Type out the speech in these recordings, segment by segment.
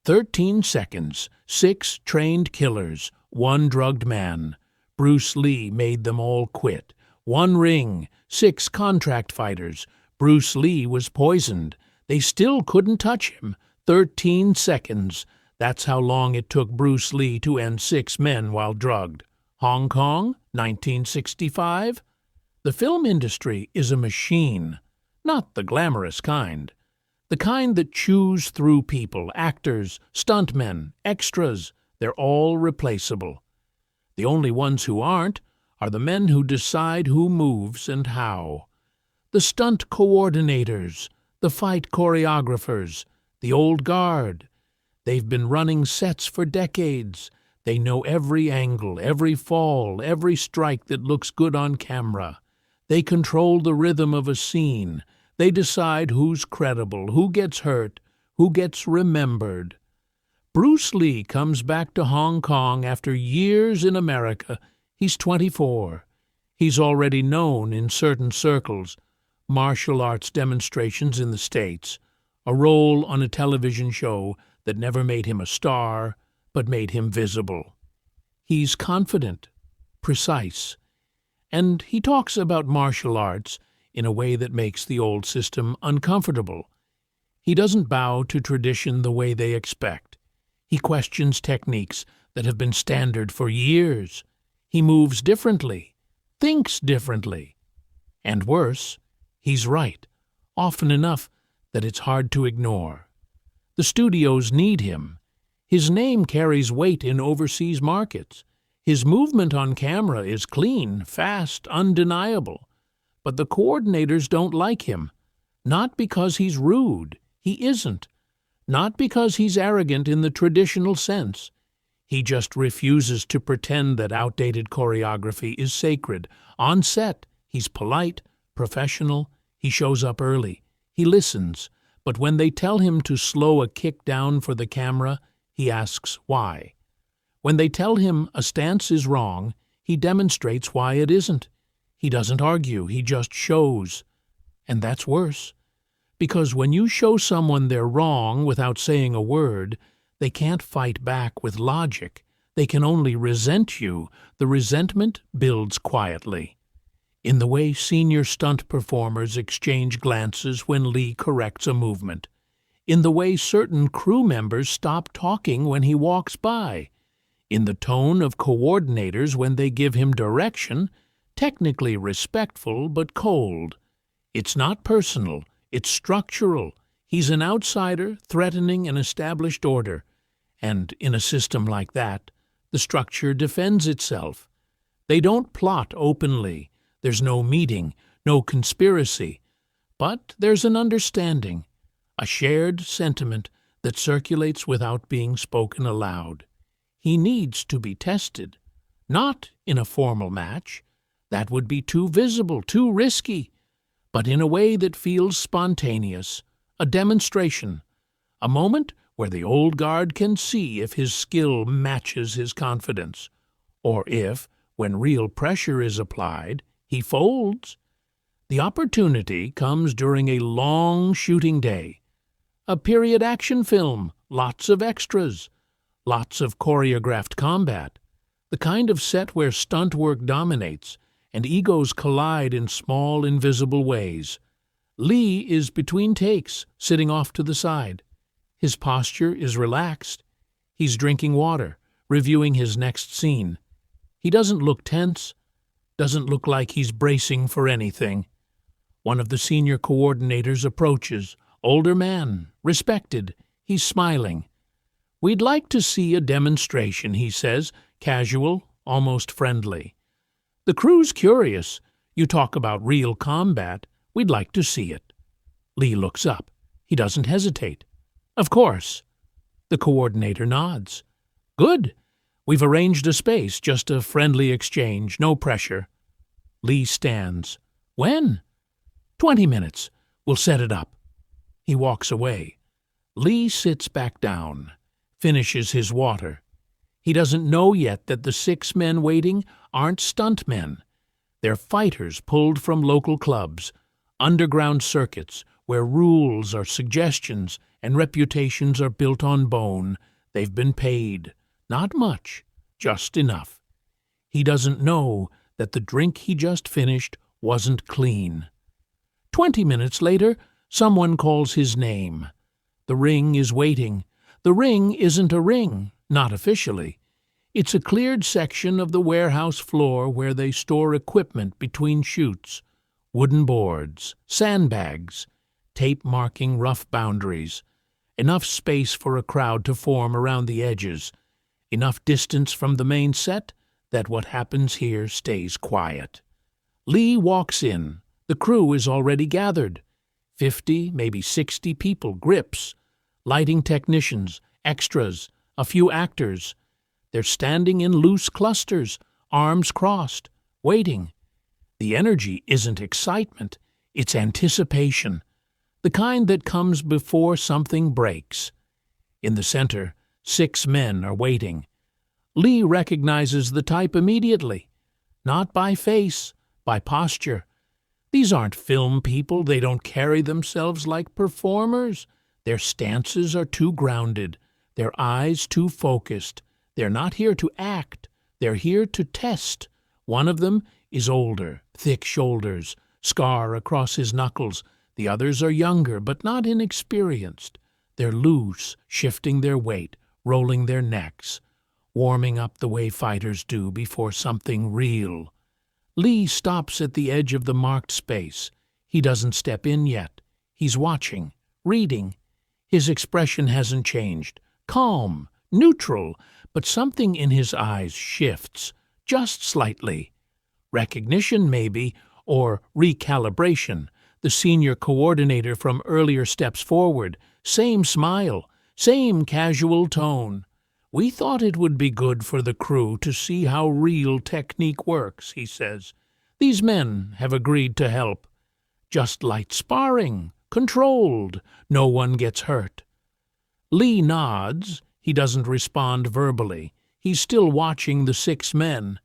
13 seconds, 6 trained killers, 1 drugged man. Bruce Lee made them all quit. 1 ring, 6 contract fighters. Bruce Lee was poisoned. They still couldn't touch him. 13 seconds. That's how long it took Bruce Lee to end 6 men while drugged. Hong Kong, 1965? The film industry is a machine, not the glamorous kind. The kind that chews through people, actors, stuntmen, extras. They're all replaceable. The only ones who aren't are the men who decide who moves and how. The stunt coordinators, the fight choreographers, the old guard. They've been running sets for decades. They know every angle, every fall, every strike that looks good on camera. They control the rhythm of a scene. They decide who's credible, who gets hurt, who gets remembered. Bruce Lee comes back to Hong Kong after years in America. He's 24. He's already known in certain circles, martial arts demonstrations in the States, a role on a television show that never made him a star, but made him visible. He's confident, precise, and he talks about martial arts in a way that makes the old system uncomfortable. He doesn't bow to tradition the way they expect. He questions techniques that have been standard for years. He moves differently, thinks differently. And worse, he's right, often enough that it's hard to ignore. The studios need him. His name carries weight in overseas markets. His movement on camera is clean, fast, undeniable. But the coordinators don't like him. Not because he's rude. He isn't. Not because he's arrogant in the traditional sense. He just refuses to pretend that outdated choreography is sacred. On set, he's polite, professional. He shows up early. He listens. But when they tell him to slow a kick down for the camera, he asks why. When they tell him a stance is wrong, he demonstrates why it isn't. He doesn't argue, he just shows. And that's worse. Because when you show someone they're wrong without saying a word, they can't fight back with logic. They can only resent you. The resentment builds quietly. In the way senior stunt performers exchange glances when Lee corrects a movement. In the way certain crew members stop talking when he walks by. In the tone of coordinators when they give him direction, technically respectful but cold. It's not personal, it's structural. He's an outsider threatening an established order. And in a system like that, the structure defends itself. They don't plot openly. There's no meeting, no conspiracy. But there's an understanding, a shared sentiment that circulates without being spoken aloud. He needs to be tested, not in a formal match. That would be too visible, too risky, but in a way that feels spontaneous, a demonstration, a moment where the old guard can see if his skill matches his confidence, or if, when real pressure is applied, he folds. The opportunity comes during a long shooting day, a period action film, lots of extras, lots of choreographed combat, the kind of set where stunt work dominates and egos collide in small, invisible ways. Lee is between takes, sitting off to the side. His posture is relaxed. He's drinking water, reviewing his next scene. He doesn't look tense, doesn't look like he's bracing for anything. One of the senior coordinators approaches, older man, respected. He's smiling. "We'd like to see a demonstration," he says, casual, almost friendly. "The crew's curious. You talk about real combat. We'd like to see it." Lee looks up. He doesn't hesitate. "Of course." The coordinator nods. "Good. We've arranged a space, just a friendly exchange, no pressure." Lee stands. "When?" 20 minutes. We'll set it up." He walks away. Lee sits back down, finishes his water. He doesn't know yet that the 6 men waiting aren't stuntmen. They're fighters pulled from local clubs, underground circuits where rules are suggestions and reputations are built on bone. They've been paid. Not much, just enough. He doesn't know that the drink he just finished wasn't clean. 20 minutes later, someone calls his name. The ring is waiting. The ring isn't a ring, not officially. It's a cleared section of the warehouse floor where they store equipment between chutes. Wooden boards, sandbags, tape marking rough boundaries. Enough space for a crowd to form around the edges. Enough distance from the main set that what happens here stays quiet. Lee walks in. The crew is already gathered. 50, maybe 60 people, grips, lighting technicians, extras, a few actors. They're standing in loose clusters, arms crossed, waiting. The energy isn't excitement, it's anticipation, the kind that comes before something breaks. In the center, 6 men are waiting. Lee recognizes the type immediately. Not by face, by posture. These aren't film people. They don't carry themselves like performers. Their stances are too grounded, their eyes too focused. They're not here to act. They're here to test. One of them is older, thick shoulders, scar across his knuckles. The others are younger, but not inexperienced. They're loose, shifting their weight, rolling their necks, warming up the way fighters do before something real. Lee stops at the edge of the marked space. He doesn't step in yet. He's watching, reading. His expression hasn't changed. Calm, neutral, but something in his eyes shifts, just slightly. Recognition, maybe, or recalibration. The senior coordinator from earlier steps forward. Same smile, same casual tone. "We thought it would be good for the crew to see how real technique works," he says. "These men have agreed to help. Just light sparring, controlled. No one gets hurt." Lee nods. He doesn't respond verbally. He's still watching the 6 men.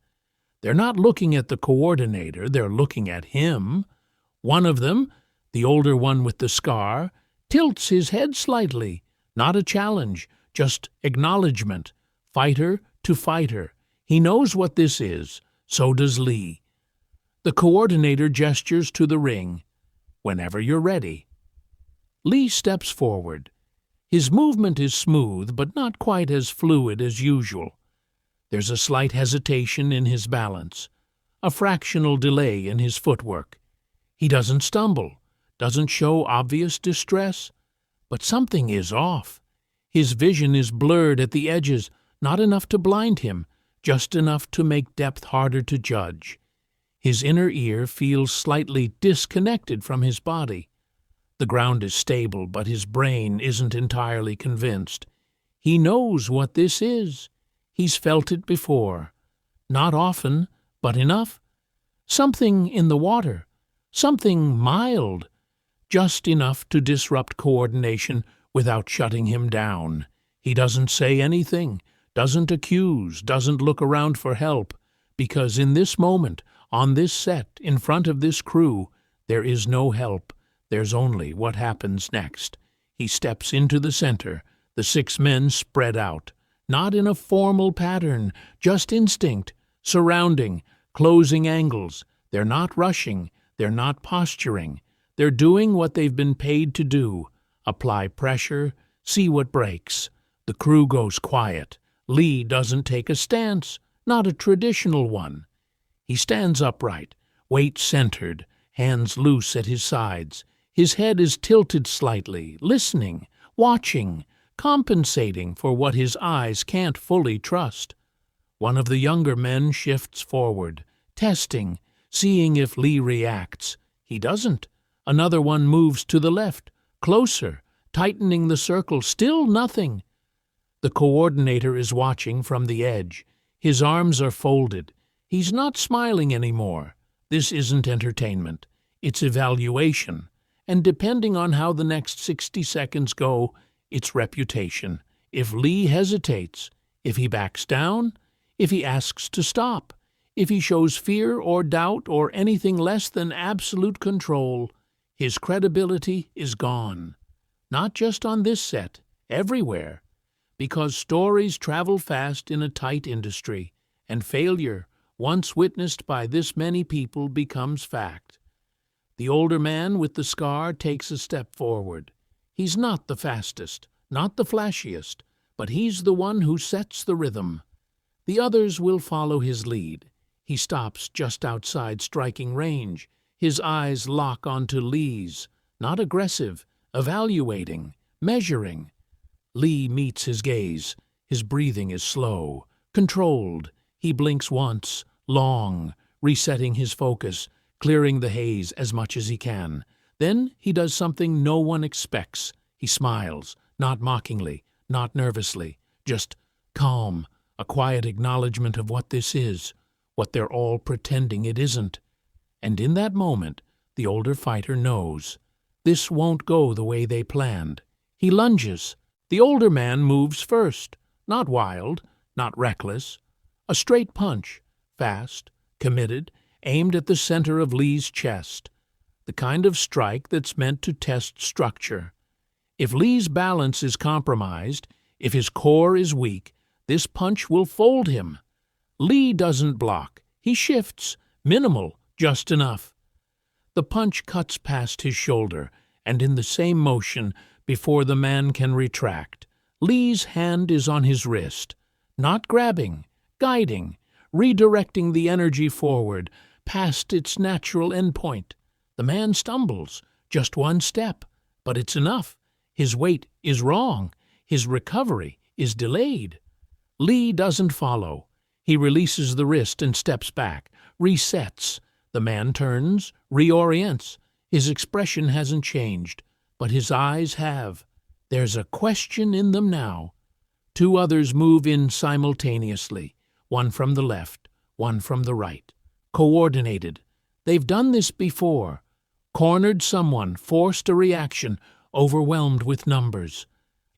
They're not looking at the coordinator. They're looking at him. One of them, the older one with the scar, tilts his head slightly. Not a challenge, just acknowledgement. Fighter to fighter. He knows what this is. So does Lee. The coordinator gestures to the ring. "Whenever you're ready." Lee steps forward. His movement is smooth, but not quite as fluid as usual. There's a slight hesitation in his balance, a fractional delay in his footwork. He doesn't stumble, doesn't show obvious distress, but something is off. His vision is blurred at the edges, not enough to blind him, just enough to make depth harder to judge. His inner ear feels slightly disconnected from his body. The ground is stable, but his brain isn't entirely convinced. He knows what this is. He's felt it before. Not often, but enough. Something in the water. Something mild. Just enough to disrupt coordination without shutting him down. He doesn't say anything, doesn't accuse, doesn't look around for help, because in this moment, on this set, in front of this crew, there is no help. There's only what happens next. He steps into the center. The 6 men spread out. Not in a formal pattern, just instinct, surrounding, closing angles. They're not rushing. They're not posturing. They're doing what they've been paid to do. Apply pressure, see what breaks. The crew goes quiet. Lee doesn't take a stance, not a traditional one. He stands upright, weight centered, hands loose at his sides. His head is tilted slightly, listening, watching, compensating for what his eyes can't fully trust. One of the younger men shifts forward, testing, seeing if Lee reacts. He doesn't. Another one moves to the left, closer, tightening the circle. Still nothing. The coordinator is watching from the edge. His arms are folded. He's not smiling anymore. This isn't entertainment. It's evaluation. And depending on how the next 60 seconds go, it's reputation. If Lee hesitates, if he backs down, if he asks to stop, if he shows fear or doubt or anything less than absolute control, his credibility is gone. Not just on this set, everywhere. Because stories travel fast in a tight industry, and failure, once witnessed by this many people, becomes fact. The older man with the scar takes a step forward. He's not the fastest, not the flashiest, but he's the one who sets the rhythm. The others will follow his lead. He stops just outside striking range. His eyes lock onto Lee's, not aggressive, evaluating, measuring. Lee meets his gaze. His breathing is slow, controlled. He blinks once, long, resetting his focus, clearing the haze as much as he can. Then he does something no one expects. He smiles, not mockingly, not nervously, just calm, a quiet acknowledgement of what this is, what they're all pretending it isn't. And in that moment, the older fighter knows. This won't go the way they planned. He lunges. The older man moves first, not wild, not reckless. A straight punch, fast, committed, aimed at the center of Lee's chest. The kind of strike that's meant to test structure. If Lee's balance is compromised, if his core is weak, this punch will fold him. Lee doesn't block. He shifts, minimal, just enough. The punch cuts past his shoulder, and in the same motion, before the man can retract, Lee's hand is on his wrist, not grabbing, guiding, redirecting the energy forward, past its natural endpoint. The man stumbles, just one step, but it's enough. His weight is wrong. His recovery is delayed. Lee doesn't follow. He releases the wrist and steps back, resets. The man turns, reorients. His expression hasn't changed, but his eyes have. There's a question in them now. Two others move in simultaneously, one from the left, one from the right. Coordinated. They've done this before. Cornered someone, forced a reaction, overwhelmed with numbers.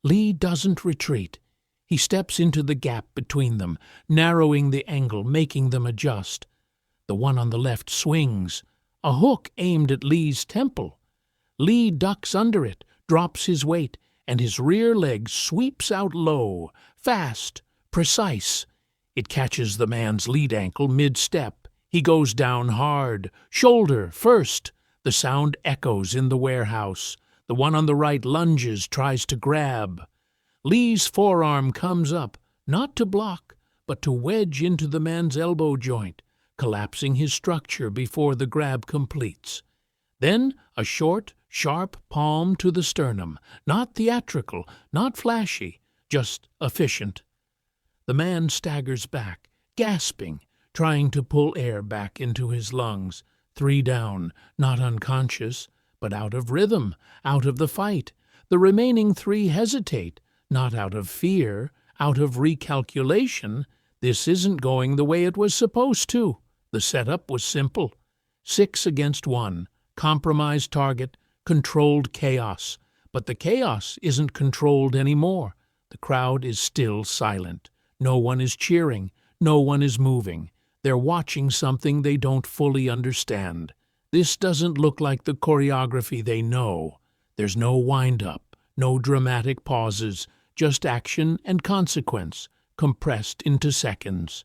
Lee doesn't retreat. He steps into the gap between them, narrowing the angle, making them adjust. The one on the left swings, a hook aimed at Lee's temple. Lee ducks under it, drops his weight, and his rear leg sweeps out low, fast, precise. It catches the man's lead ankle mid-step. He goes down hard, shoulder first. The sound echoes in the warehouse. The one on the right lunges, tries to grab. Lee's forearm comes up, not to block, but to wedge into the man's elbow joint, collapsing his structure before the grab completes. Then a short, sharp palm to the sternum, not theatrical, not flashy, just efficient. The man staggers back, gasping, trying to pull air back into his lungs. 3 down, not unconscious, but out of rhythm, out of the fight. The remaining 3 hesitate, not out of fear, out of recalculation. This isn't going the way it was supposed to. The setup was simple. 6 against 1, compromised target, controlled chaos. But the chaos isn't controlled anymore. The crowd is still silent. No one is cheering. No one is moving. They're watching something they don't fully understand. This doesn't look like the choreography they know. There's no wind-up, no dramatic pauses, just action and consequence, compressed into seconds.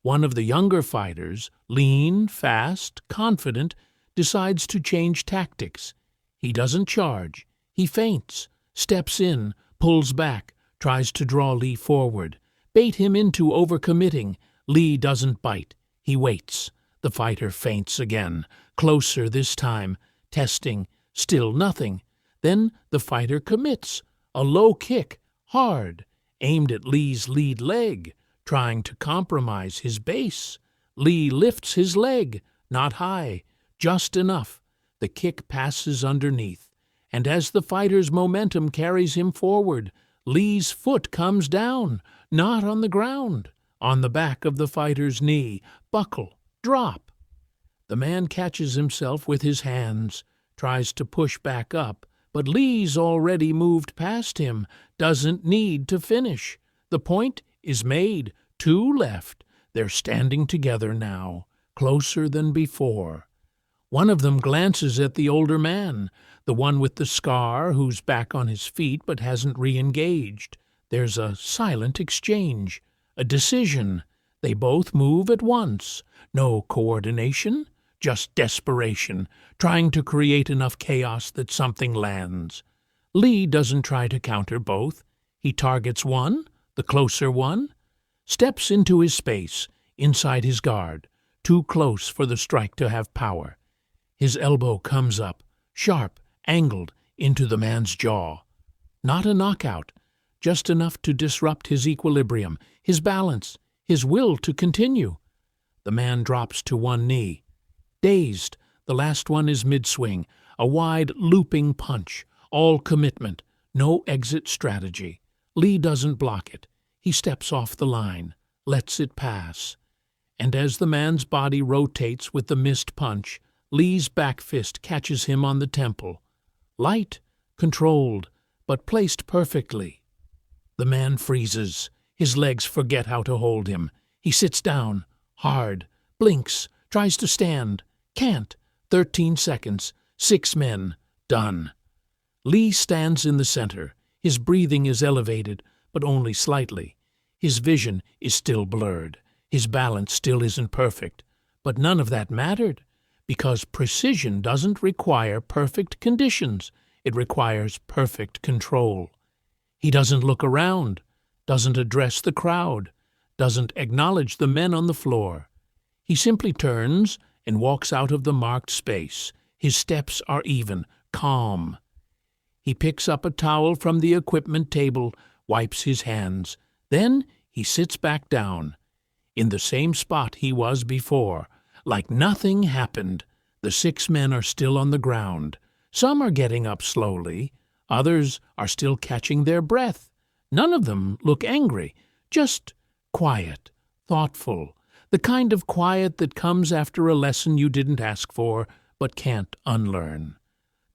One of the younger fighters, lean, fast, confident, decides to change tactics. He doesn't charge. He feints, steps in, pulls back, tries to draw Lee forward, bait him into overcommitting. Lee doesn't bite. He waits. The fighter feints again, closer this time, testing, still nothing. Then the fighter commits, a low kick, hard, aimed at Lee's lead leg, trying to compromise his base. Lee lifts his leg, not high, just enough. The kick passes underneath, and as the fighter's momentum carries him forward, Lee's foot comes down, not on the ground, on the back of the fighter's knee. Buckle, drop. The man catches himself with his hands, tries to push back up, but Lee's already moved past him, doesn't need to finish. The point is made. 2 left. They're standing together now, closer than before. One of them glances at the older man. The one with the scar who's back on his feet but hasn't re-engaged. There's a silent exchange, a decision. They both move at once. No coordination, just desperation, trying to create enough chaos that something lands. Lee doesn't try to counter both. He targets one, the closer one, steps into his space, inside his guard, too close for the strike to have power. His elbow comes up, sharp, angled, into the man's jaw. Not a knockout, just enough to disrupt his equilibrium, his balance, his will to continue. The man drops to one knee. Dazed, the last one is mid-swing, a wide, looping punch, all commitment, no exit strategy. Lee doesn't block it. He steps off the line, lets it pass. And as the man's body rotates with the missed punch, Lee's back fist catches him on the temple. Light, controlled, but placed perfectly. The man freezes. His legs forget how to hold him. He sits down, hard, blinks, tries to stand. Can't. 13 seconds. 6 men. Done. Lee stands in the center. His breathing is elevated, but only slightly. His vision is still blurred. His balance still isn't perfect. But none of that mattered, because precision doesn't require perfect conditions. It requires perfect control. He doesn't look around, doesn't address the crowd, doesn't acknowledge the men on the floor. He simply turns and walks out of the marked space. His steps are even, calm. He picks up a towel from the equipment table, wipes his hands. Then he sits back down, in the same spot he was before, like nothing happened. The 6 men are still on the ground. Some are getting up slowly. Others are still catching their breath. None of them look angry, just quiet, thoughtful, the kind of quiet that comes after a lesson you didn't ask for but can't unlearn.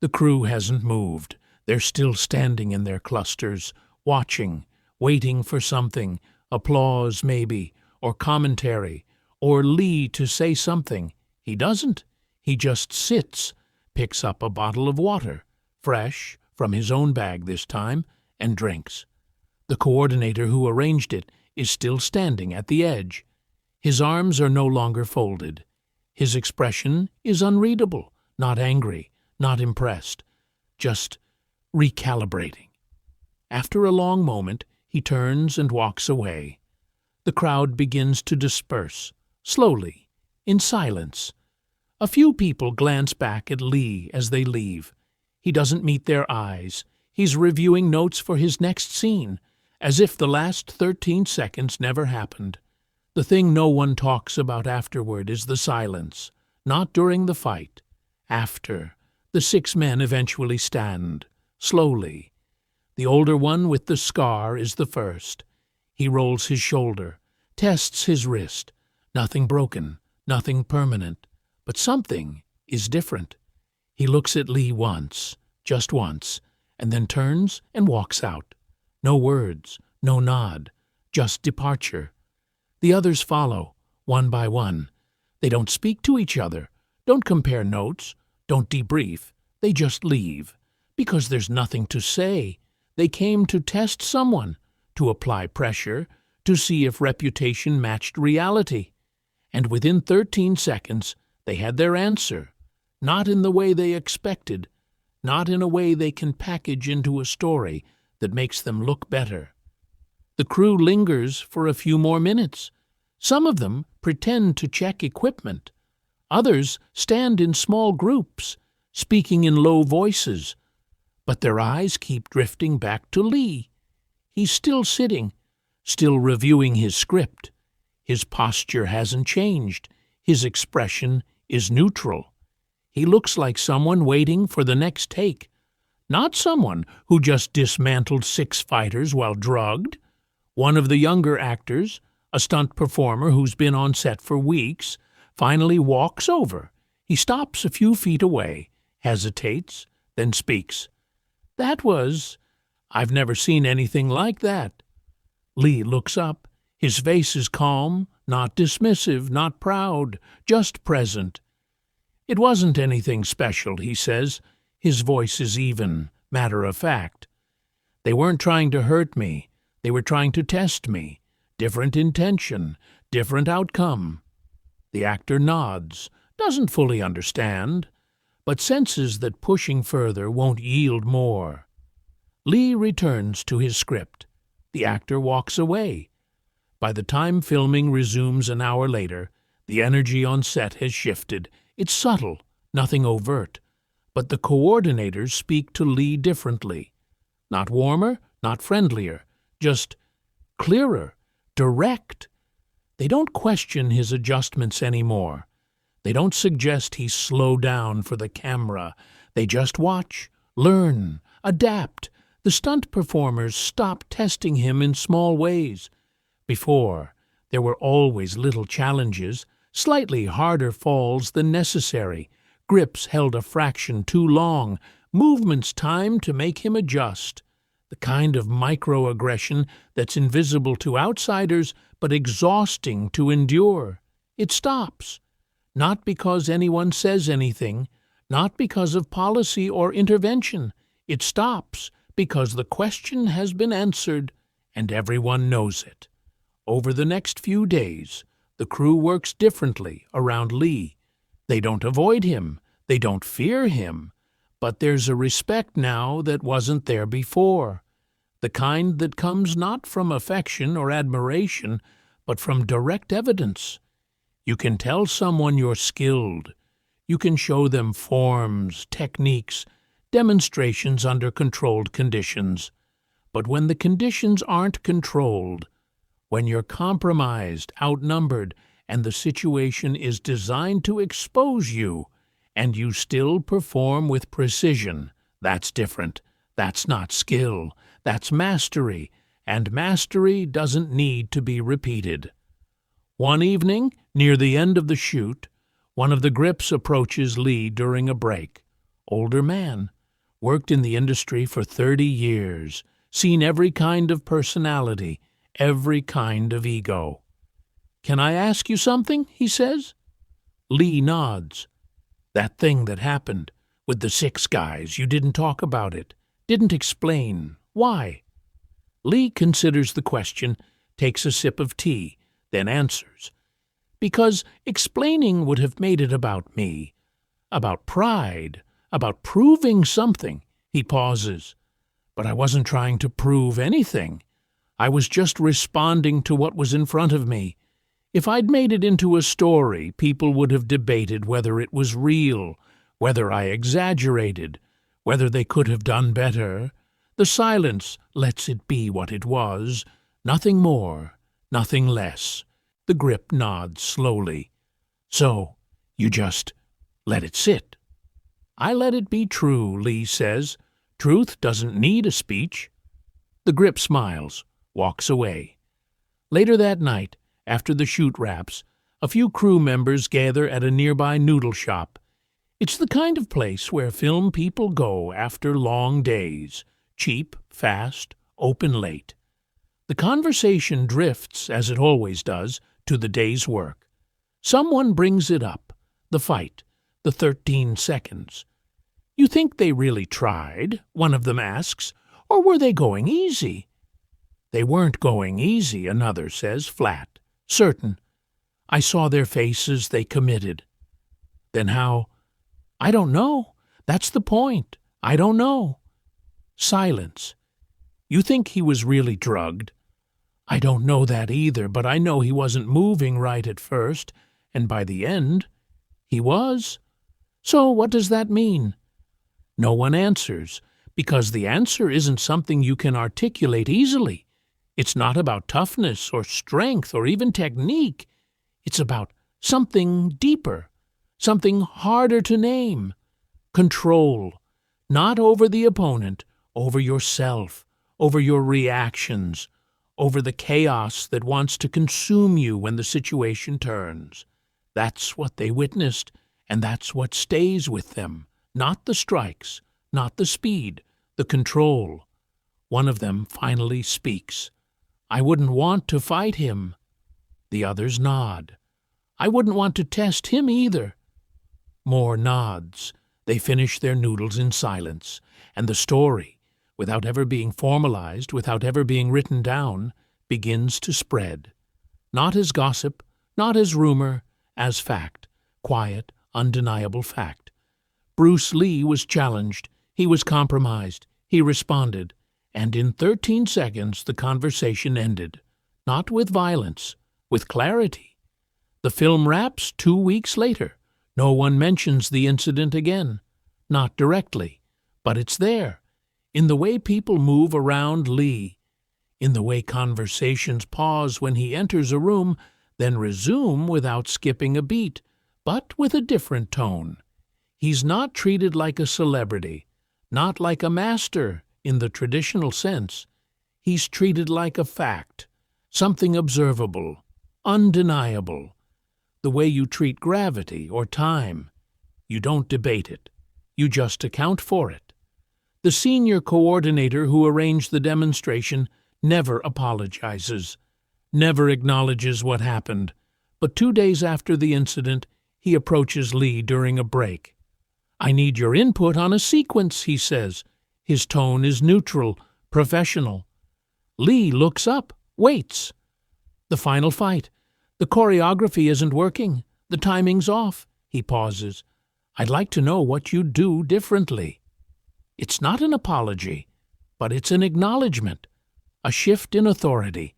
The crew hasn't moved. They're still standing in their clusters, watching, waiting for something, applause maybe, or commentary, or Lee to say something. He doesn't. He just sits, picks up a bottle of water, fresh, from his own bag this time, and drinks. The coordinator who arranged it is still standing at the edge. His arms are no longer folded. His expression is unreadable, not angry, not impressed, just recalibrating. After a long moment, he turns and walks away. The crowd begins to disperse, slowly, in silence. A few people glance back at Lee as they leave. He doesn't meet their eyes. He's reviewing notes for his next scene, as if the last 13 seconds never happened. The thing no one talks about afterward is the silence, not during the fight. After, the 6 men eventually stand, slowly. The older one with the scar is the first. He rolls his shoulder, tests his wrist. Nothing broken, nothing permanent, but something is different. He looks at Lee once, just once, and then turns and walks out. No words, no nod, just departure. The others follow, one by one. They don't speak to each other, don't compare notes, don't debrief. They just leave, because there's nothing to say. They came to test someone, to apply pressure, to see if reputation matched reality. And within 13 seconds, they had their answer, not in the way they expected, not in a way they can package into a story that makes them look better. The crew lingers for a few more minutes. Some of them pretend to check equipment. Others stand in small groups, speaking in low voices. But their eyes keep drifting back to Lee. He's still sitting, still reviewing his script. His posture hasn't changed. His expression is neutral. He looks like someone waiting for the next take, not someone who just dismantled 6 fighters while drugged. One of the younger actors, a stunt performer who's been on set for weeks, finally walks over. He stops a few feet away, hesitates, then speaks. I've never seen anything like that. Lee looks up. His face is calm, not dismissive, not proud, just present. It wasn't anything special, he says. His voice is even, matter of fact. They weren't trying to hurt me. They were trying to test me. Different intention, different outcome. The actor nods, doesn't fully understand, but senses that pushing further won't yield more. Lee returns to his script. The actor walks away. By the time filming resumes an hour later, the energy on set has shifted. It's subtle, nothing overt. But the coordinators speak to Lee differently. Not warmer, not friendlier, just clearer, direct. They don't question his adjustments anymore. They don't suggest he slow down for the camera. They just watch, learn, adapt. The stunt performers stop testing him in small ways. Before, there were always little challenges, slightly harder falls than necessary, grips held a fraction too long, movements timed to make him adjust. The kind of microaggression that's invisible to outsiders but exhausting to endure. It stops. Not because anyone says anything, not because of policy or intervention. It stops because the question has been answered, and everyone knows it. Over the next few days, the crew works differently around Lee. They don't avoid him, they don't fear him, but there's a respect now that wasn't there before. The kind that comes not from affection or admiration, but from direct evidence. You can tell someone you're skilled. You can show them forms, techniques, demonstrations under controlled conditions. But when the conditions aren't controlled, when you're compromised, outnumbered, and the situation is designed to expose you, and you still perform with precision, that's different. That's not skill. That's mastery, and mastery doesn't need to be repeated. One evening, near the end of the shoot, one of the grips approaches Lee during a break. Older man, worked in the industry for 30 years, seen every kind of personality, every kind of ego. "Can I ask you something?" he says. Lee nods. "That thing that happened with the 6 guys, you didn't talk about it, didn't explain. Why?" Lee considers the question, takes a sip of tea, then answers. "Because explaining would have made it about me, about pride, about proving something." He pauses. "But I wasn't trying to prove anything. I was just responding to what was in front of me. If I'd made it into a story, people would have debated whether it was real, whether I exaggerated, whether they could have done better. The silence lets it be what it was, nothing more, nothing less." The grip nods slowly. "So, you just let it sit." "I let it be true," Lee says. "Truth doesn't need a speech." The grip smiles, walks away. Later that night, after the shoot wraps, a few crew members gather at a nearby noodle shop. It's the kind of place where film people go after long days. Cheap, fast, open late. The conversation drifts, as it always does, to the day's work. Someone brings it up, the fight, the 13 seconds. "You think they really tried?" one of them asks, "or were they going easy?" "They weren't going easy," another says, flat, certain. "I saw their faces, they committed." "Then how?" "I don't know. That's the point. I don't know." Silence. "You think he was really drugged?" "I don't know that either, but I know he wasn't moving right at first, and by the end, he was." "So what does that mean?" No one answers, because the answer isn't something you can articulate easily. It's not about toughness or strength or even technique. It's about something deeper, something harder to name. Control, not over the opponent, over yourself, over your reactions, over the chaos that wants to consume you when the situation turns. That's what they witnessed, and that's what stays with them. Not the strikes, not the speed, the control. One of them finally speaks. "I wouldn't want to fight him." The others nod. "I wouldn't want to test him either." More nods. They finish their noodles in silence, and the story, without ever being formalized, without ever being written down, begins to spread. Not as gossip, not as rumor, as fact, quiet, undeniable fact. Bruce Lee was challenged, he was compromised, he responded, and in 13 seconds the conversation ended. Not with violence, with clarity. The film wraps 2 weeks later. No one mentions the incident again. Not directly, but it's there. In the way people move around Lee, in the way conversations pause when he enters a room, then resume without skipping a beat, but with a different tone. He's not treated like a celebrity, not like a master in the traditional sense. He's treated like a fact, something observable, undeniable. The way you treat gravity or time. You don't debate it. You just account for it. The senior coordinator who arranged the demonstration never apologizes, never acknowledges what happened, but 2 days after the incident, he approaches Lee during a break. "I need your input on a sequence," he says. His tone is neutral, professional. Lee looks up, waits. The final fight. The choreography isn't working. The timing's off. He pauses. "I'd like to know what you'd do differently." It's not an apology, but it's an acknowledgement, a shift in authority,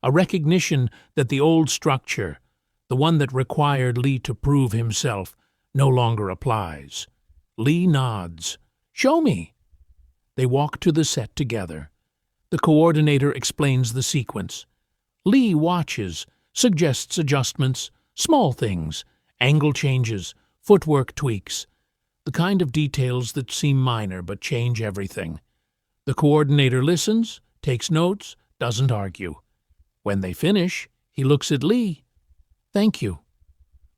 a recognition that the old structure, the one that required Lee to prove himself, no longer applies. Lee nods. "Show me." They walk to the set together. The coordinator explains the sequence. Lee watches, suggests adjustments, small things, angle changes, footwork tweaks, the kind of details that seem minor but change everything. The coordinator listens, takes notes, doesn't argue. When they finish, he looks at Lee. "Thank you."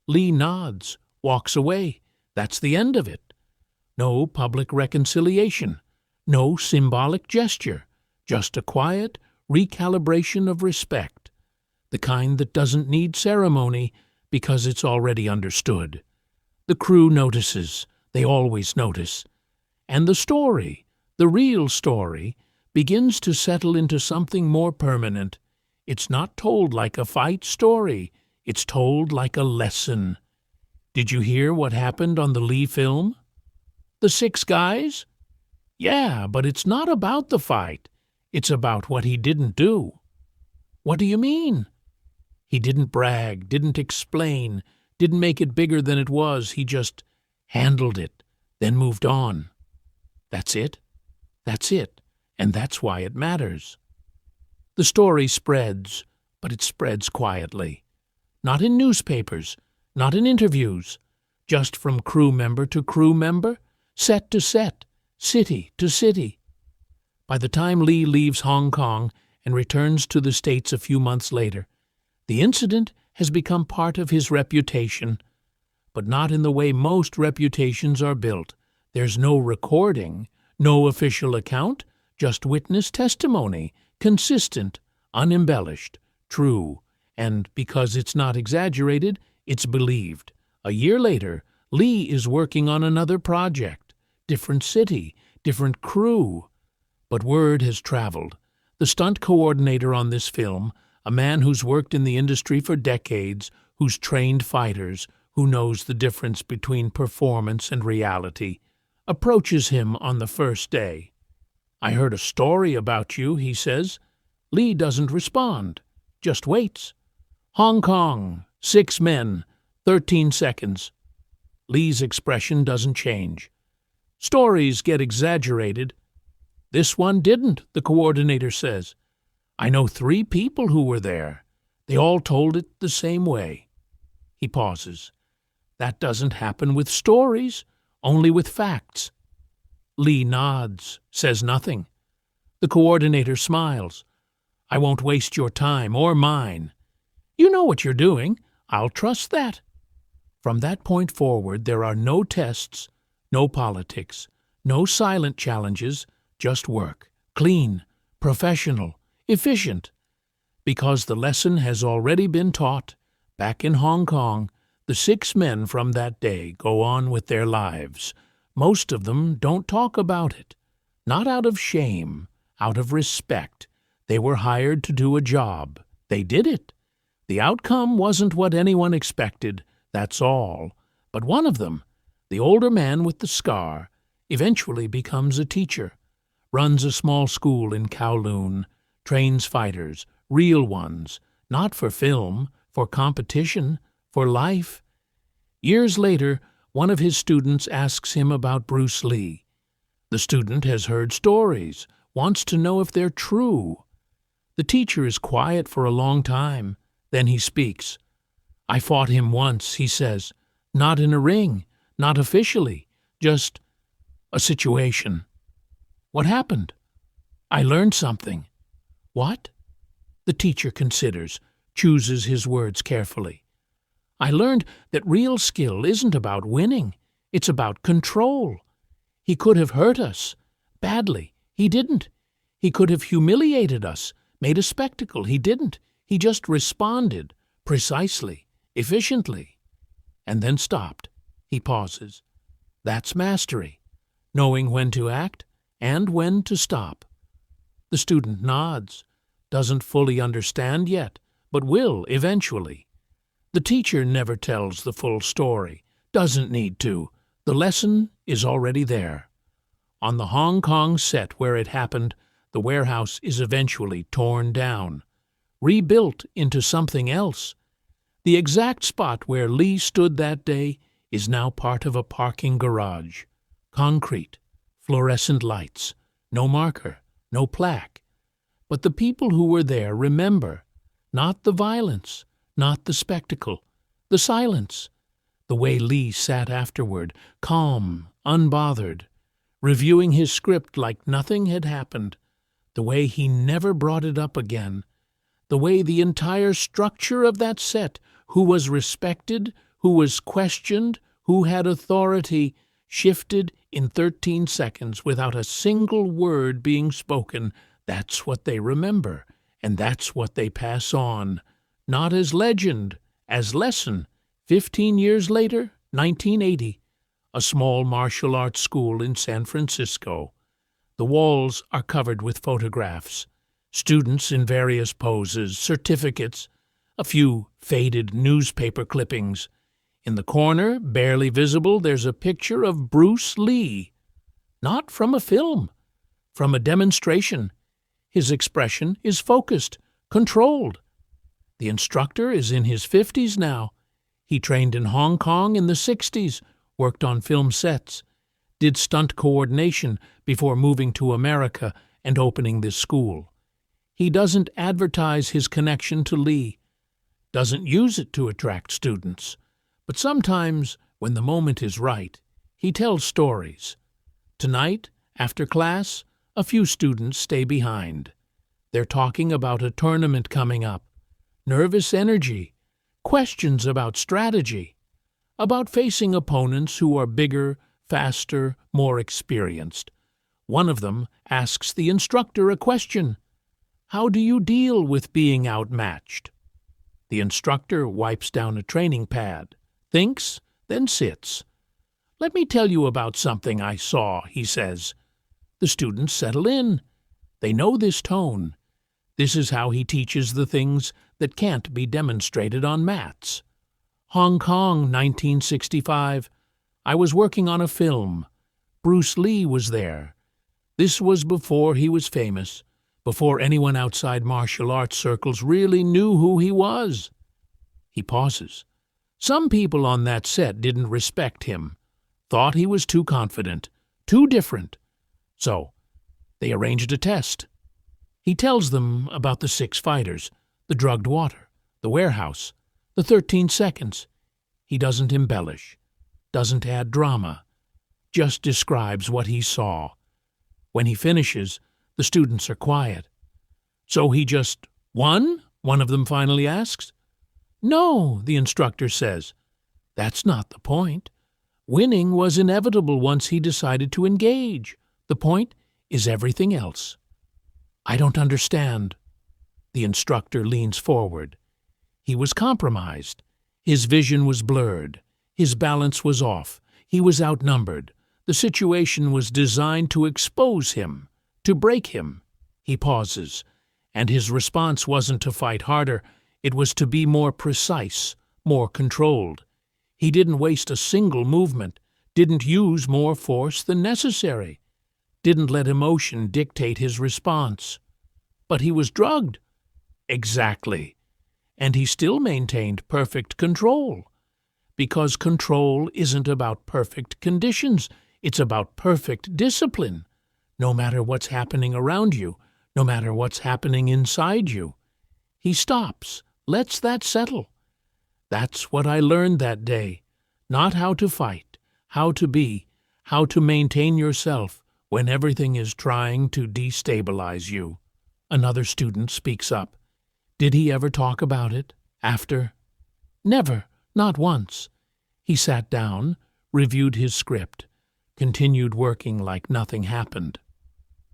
Lee nods, walks away. That's the end of it. No public reconciliation, no symbolic gesture, just a quiet recalibration of respect, the kind that doesn't need ceremony because it's already understood. The crew notices. They always notice. And the story, the real story, begins to settle into something more permanent. It's not told like a fight story. It's told like a lesson. Did you hear what happened on the Lee film? The 6 guys? Yeah, but it's not about the fight. It's about what he didn't do. What do you mean? He didn't brag, didn't explain, didn't make it bigger than it was. He just handled it, then moved on. That's it. That's it. And that's why it matters. The story spreads, but it spreads quietly. Not in newspapers, not in interviews, just from crew member to crew member, set to set, city to city. By the time Lee leaves Hong Kong and returns to the States a few months later, the incident has become part of his reputation, but not in the way most reputations are built. There's no recording, no official account, just witness testimony, consistent, unembellished, true, and because it's not exaggerated, it's believed. A year later, Lee is working on another project, different city, different crew. But word has traveled. The stunt coordinator on this film, a man who's worked in the industry for decades, who's trained fighters, who knows the difference between performance and reality, approaches him on the first day. "I heard a story about you," he says. Lee doesn't respond, just waits. "Hong Kong, 6 men, 13 seconds. Lee's expression doesn't change. Stories get exaggerated. "This one didn't," the coordinator says. "I know 3 people who were there. They all told it the same way." He pauses. "That doesn't happen with stories, only with facts." Lee nods, says nothing. The coordinator smiles. "I won't waste your time or mine. You know what you're doing. I'll trust that." From that point forward, there are no tests, no politics, no silent challenges, just work, clean, professional, efficient. Because the lesson has already been taught, back in Hong Kong, the 6 men from that day go on with their lives, Most of them don't talk about it. Not out of shame, out of respect. They were hired to do a job. They did it. The outcome wasn't what anyone expected, that's all. But one of them, the older man with the scar, eventually becomes a teacher, runs a small school in Kowloon, trains fighters, real ones, not for film, for competition, for life. Years later, one of his students asks him about Bruce Lee. The student has heard stories, wants to know if they're true. The teacher is quiet for a long time. Then he speaks. "I fought him once," he says. "Not in a ring, not officially, just a situation." "What happened?" "I learned something." "What?" The teacher considers, chooses his words carefully. "I learned that real skill isn't about winning. It's about control. He could have hurt us. Badly. He didn't. He could have humiliated us, made a spectacle. He didn't. He just responded, precisely, efficiently." And then stopped. He pauses. That's mastery, knowing when to act and when to stop. The student nods, doesn't fully understand yet, but will eventually. The teacher never tells the full story, doesn't need to. The lesson is already there. On the Hong Kong set where it happened, the warehouse is eventually torn down, rebuilt into something else. The exact spot where Lee stood that day is now part of a parking garage. Concrete, fluorescent lights, no marker, no plaque. But the people who were there remember, not the violence, not the spectacle, the silence, the way Lee sat afterward, calm, unbothered, reviewing his script like nothing had happened, the way he never brought it up again, the way the entire structure of that set, who was respected, who was questioned, who had authority, shifted in 13 seconds without a single word being spoken. That's what they remember, and that's what they pass on, not as legend, as lesson. 15 years later, 1980, a small martial arts school in San Francisco. The walls are covered with photographs, students in various poses, certificates, a few faded newspaper clippings. In the corner, barely visible, there's a picture of Bruce Lee. Not from a film, from a demonstration. His expression is focused, controlled. The instructor is in his 50s now. He trained in Hong Kong in the 60s, worked on film sets, did stunt coordination before moving to America and opening this school. He doesn't advertise his connection to Lee, doesn't use it to attract students. But sometimes, when the moment is right, he tells stories. Tonight, after class, a few students stay behind. They're talking about a tournament coming up, nervous energy, questions about strategy, about facing opponents who are bigger, faster, more experienced. One of them asks the instructor a question. "How do you deal with being outmatched?" The instructor wipes down a training pad, thinks, then sits. "Let me tell you about something I saw," he says. The students settle in. They know this tone. This is how he teaches the things that can't be demonstrated on mats. Hong Kong, 1965. I was working on a film. Bruce Lee was there. This was before he was famous, before anyone outside martial arts circles really knew who he was. He pauses. Some people on that set didn't respect him, thought he was too confident, too different. So, they arranged a test. He tells them about the 6 fighters, the drugged water, the warehouse, the 13 seconds. He doesn't embellish, doesn't add drama, just describes what he saw. When he finishes, the students are quiet. "So he just won?" one of them finally asks. "No," the instructor says. "That's not the point. Winning was inevitable once he decided to engage. The point is everything else." "I don't understand." The instructor leans forward. He was compromised. His vision was blurred. His balance was off. He was outnumbered. The situation was designed to expose him, to break him. He pauses, and his response wasn't to fight harder, it was to be more precise, more controlled. He didn't waste a single movement, didn't use more force than necessary, didn't let emotion dictate his response. But he was drugged. Exactly. And he still maintained perfect control. Because control isn't about perfect conditions, it's about perfect discipline. No matter what's happening around you, no matter what's happening inside you. He stops, lets that settle. That's what I learned that day. Not how to fight, how to be, how to maintain yourself when everything is trying to destabilize you. Another student speaks up. Did he ever talk about it after? Never, not once. He sat down, reviewed his script, continued working like nothing happened.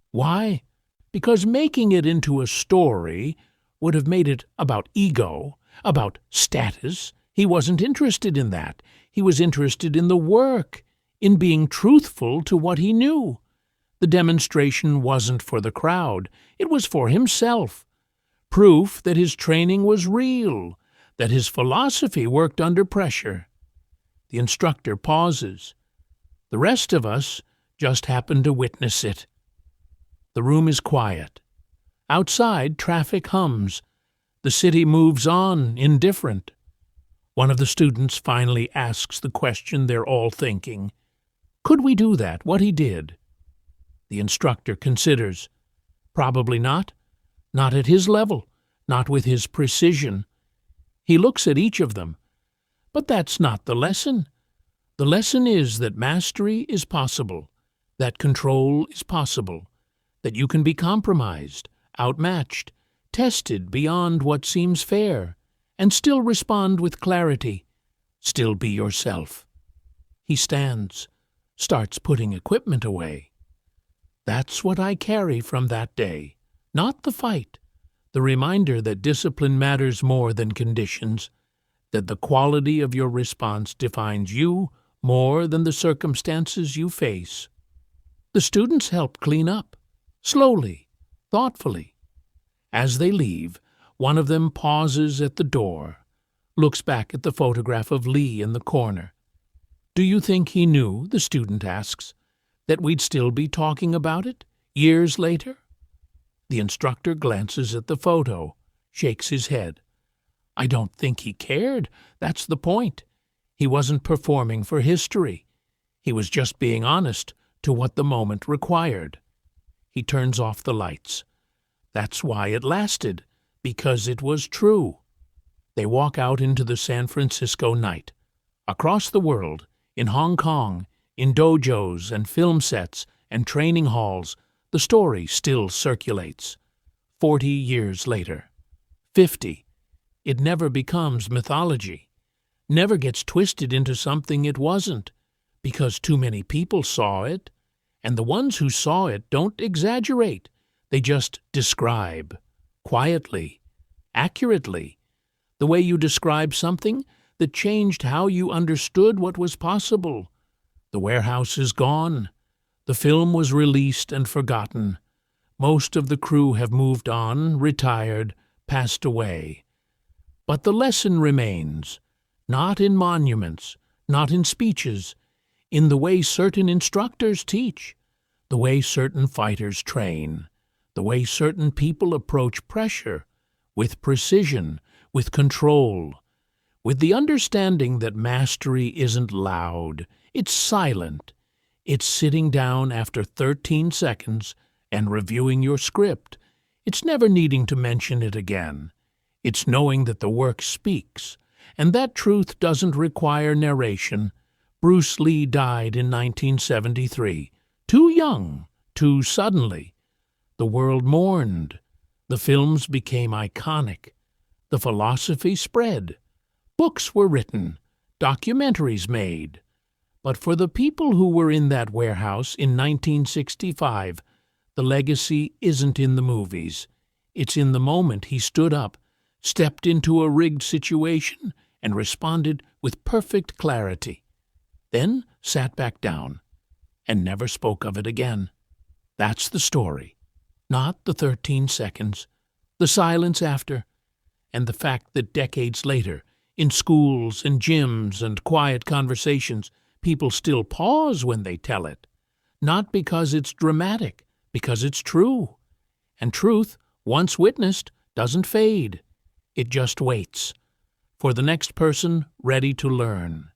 Why? Because making it into a story would have made it about ego, about status. He wasn't interested in that. He was interested in the work, in being truthful to what he knew. The demonstration wasn't for the crowd. It was for himself. Proof that his training was real, that his philosophy worked under pressure. The instructor pauses. The rest of us just happen to witness it. The room is quiet. Outside, traffic hums. The city moves on, indifferent. One of the students finally asks the question they're all thinking. Could we do that, what he did? The instructor considers. Probably not. Not at his level. Not with his precision. He looks at each of them. But that's not the lesson. The lesson is that mastery is possible, that control is possible, that you can be compromised, outmatched, tested beyond what seems fair, and still respond with clarity, still be yourself. He stands, starts putting equipment away. That's what I carry from that day, not the fight, the reminder that discipline matters more than conditions, that the quality of your response defines you more than the circumstances you face. The students help clean up, slowly, thoughtfully. As they leave, one of them pauses at the door, looks back at the photograph of Lee in the corner. Do you think he knew, the student asks, that we'd still be talking about it, years later? The instructor glances at the photo, shakes his head. I don't think he cared, that's the point. He wasn't performing for history. He was just being honest to what the moment required. He turns off the lights. That's why it lasted, because it was true. They walk out into the San Francisco night. Across the world, in Hong Kong, in dojos and film sets and training halls, the story still circulates. 40 years later. 50. It never becomes mythology. Never gets twisted into something it wasn't, because too many people saw it, and the ones who saw it don't exaggerate. They just describe, quietly, accurately, the way you describe something that changed how you understood what was possible. The warehouse is gone. The film was released and forgotten. Most of the crew have moved on, retired, passed away. But the lesson remains, not in monuments, not in speeches, in the way certain instructors teach, the way certain fighters train, the way certain people approach pressure, with precision, with control, with the understanding that mastery isn't loud, it's silent. It's sitting down after 13 seconds and reviewing your script. It's never needing to mention it again. It's knowing that the work speaks, and that truth doesn't require narration. Bruce Lee died in 1973, too young, too suddenly. The world mourned. The films became iconic. The philosophy spread. Books were written, documentaries made. But for the people who were in that warehouse in 1965, the legacy isn't in the movies. It's in the moment he stood up, stepped into a rigged situation, and responded with perfect clarity. Then sat back down. and never spoke of it again. That's the story, not the 13 seconds, the silence after, and the fact that decades later, in schools and gyms and quiet conversations, people still pause when they tell it. Not because it's dramatic, because it's true. And truth, once witnessed, doesn't fade. It just waits for the next person ready to learn.